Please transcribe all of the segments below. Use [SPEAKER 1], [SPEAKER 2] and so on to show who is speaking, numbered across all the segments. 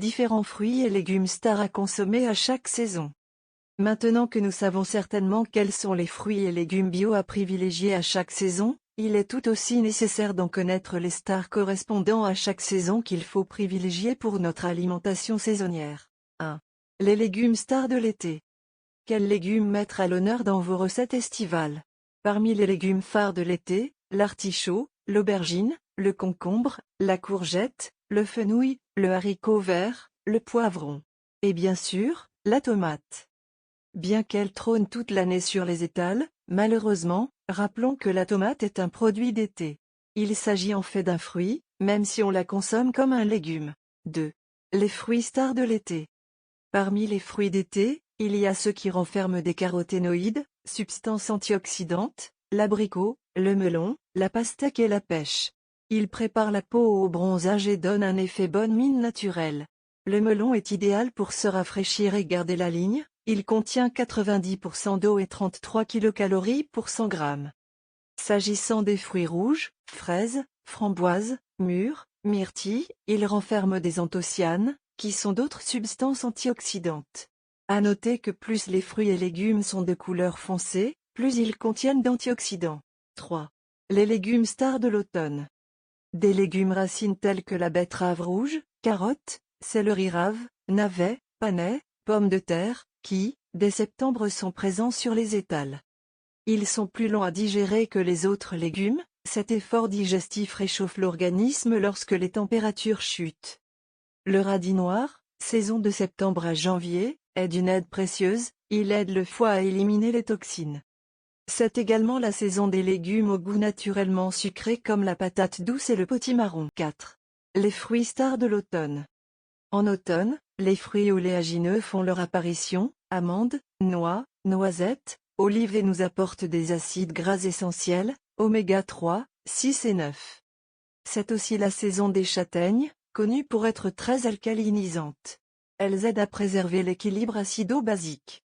[SPEAKER 1] différents fruits et légumes stars à consommer à chaque saison. Maintenant que nous savons certainement quels sont les fruits et légumes bio à privilégier à chaque saison, il est tout aussi nécessaire d'en connaître les stars correspondant à chaque saison qu'il faut privilégier pour notre alimentation saisonnière. 1. Les légumes stars de l'été. Quels légumes mettre à l'honneur dans vos recettes estivales? Parmi les légumes phares de l'été, l'artichaut, l'aubergine, le concombre, la courgette, le fenouil, le haricot vert, le poivron. Et bien sûr, la tomate. Bien qu'elle trône toute l'année sur les étals, malheureusement, rappelons que la tomate est un produit d'été. Il s'agit en fait d'un fruit, même si on la consomme comme un légume. 2. Les fruits stars de l'été. Parmi les fruits d'été, il y a ceux qui renferment des caroténoïdes, substances antioxydantes, l'abricot, le melon, la pastèque et la pêche. Ils préparent la peau au bronzage et donnent un effet bonne mine naturel. Le melon est idéal pour se rafraîchir et garder la ligne, il contient 90% d'eau et 33 kcal pour 100 g. S'agissant des fruits rouges, fraises, framboises, mûres, myrtilles, ils renferment des anthocyanes, qui sont d'autres substances antioxydantes. À noter que plus les fruits et légumes sont de couleur foncée, plus ils contiennent d'antioxydants. 3. Les légumes stars de l'automne. Des légumes racines tels que la betterave rouge, carottes, céleri rave, navets, panais, pommes de terre, qui, dès septembre sont présents sur les étals. Ils sont plus lents à digérer que les autres légumes, cet effort digestif réchauffe l'organisme lorsque les températures chutent. Le radis noir, saison de septembre à janvier, est d'une aide précieuse, il aide le foie à éliminer les toxines. C'est également la saison des légumes au goût naturellement sucré comme la patate douce et le potimarron. 4. Les fruits stars de l'automne. En automne, les fruits oléagineux font leur apparition, amandes, noix, noisettes, olives et nous apportent des acides gras essentiels, oméga 3, 6 et 9. C'est aussi la saison des châtaignes, connue pour être très alcalinisantes. Elles aident à préserver l'équilibre acido-basique.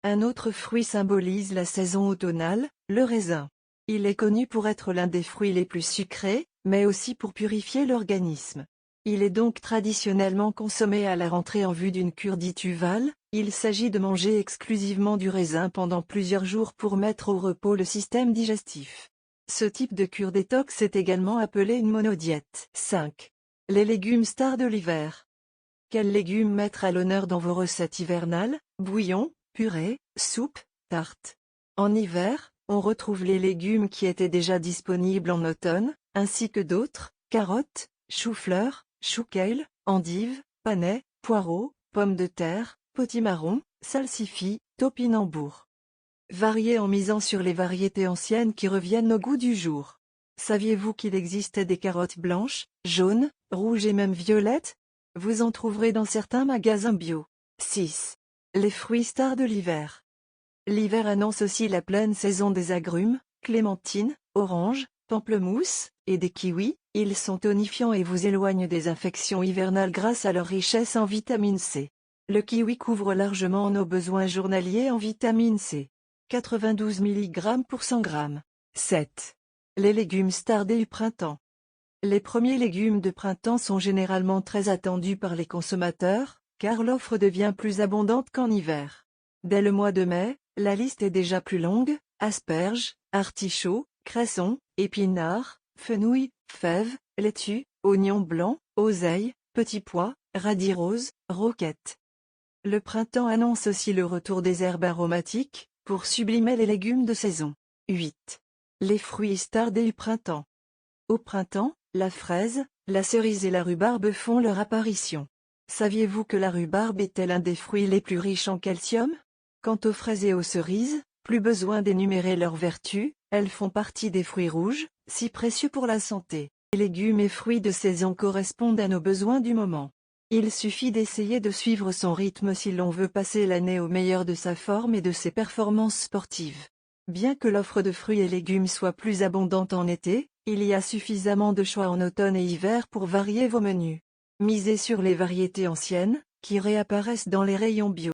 [SPEAKER 1] Un autre fruit symbolise la saison automnale, le raisin. Il est connu pour être l'un des fruits les plus sucrés, mais aussi pour purifier l'organisme. Il est donc traditionnellement consommé à la rentrée en vue d'une cure dituvale. Il s'agit de manger exclusivement du raisin pendant plusieurs jours pour mettre au repos le système digestif. Ce type de cure détox est également appelé une monodiète. 5. Les légumes stars de l'hiver. Quels légumes mettre à l'honneur dans vos recettes hivernales? Bouillon, purée, soupe, tarte. En hiver, on retrouve les légumes qui étaient déjà disponibles en automne, ainsi que d'autres, carottes, chou-fleur, chou-kale, endives, panais, poireaux, pommes de terre, potimarron, salsifis, topinambour. Variez en misant sur les variétés anciennes qui reviennent au goût du jour. Saviez-vous qu'il existait des carottes blanches, jaunes, rouges et même violettes? Vous en trouverez dans certains magasins bio. 6. Les fruits stars de l'hiver. L'hiver annonce aussi la pleine saison des agrumes, clémentines, oranges, pamplemousses, et des kiwis. Ils sont tonifiants et vous éloignent des infections hivernales grâce à leur richesse en vitamine C. Le kiwi couvre largement nos besoins journaliers en vitamine C. 92 mg pour 100 g. 7. Les légumes stars du printemps. Les premiers légumes de printemps sont généralement très attendus par les consommateurs, car l'offre devient plus abondante qu'en hiver. Dès le mois de mai, la liste est déjà plus longue: asperges, artichauts, cressons, épinards, fenouil, fèves, laitue, oignons blancs, oseille, petits pois, radis roses, roquettes. Le printemps annonce aussi le retour des herbes aromatiques, pour sublimer les légumes de saison. 8. Les fruits stars du printemps. Au printemps, la fraise, la cerise et la rhubarbe font leur apparition. Saviez-vous que la rhubarbe était l'un des fruits les plus riches en calcium? Quant aux fraises et aux cerises, plus besoin d'énumérer leurs vertus, elles font partie des fruits rouges, si précieux pour la santé. Les légumes et fruits de saison correspondent à nos besoins du moment. Il suffit d'essayer de suivre son rythme si l'on veut passer l'année au meilleur de sa forme et de ses performances sportives. Bien que l'offre de fruits et légumes soit plus abondante en été, il y a suffisamment de choix en automne et hiver pour varier vos menus. Misez sur les variétés anciennes, qui réapparaissent dans les rayons bio.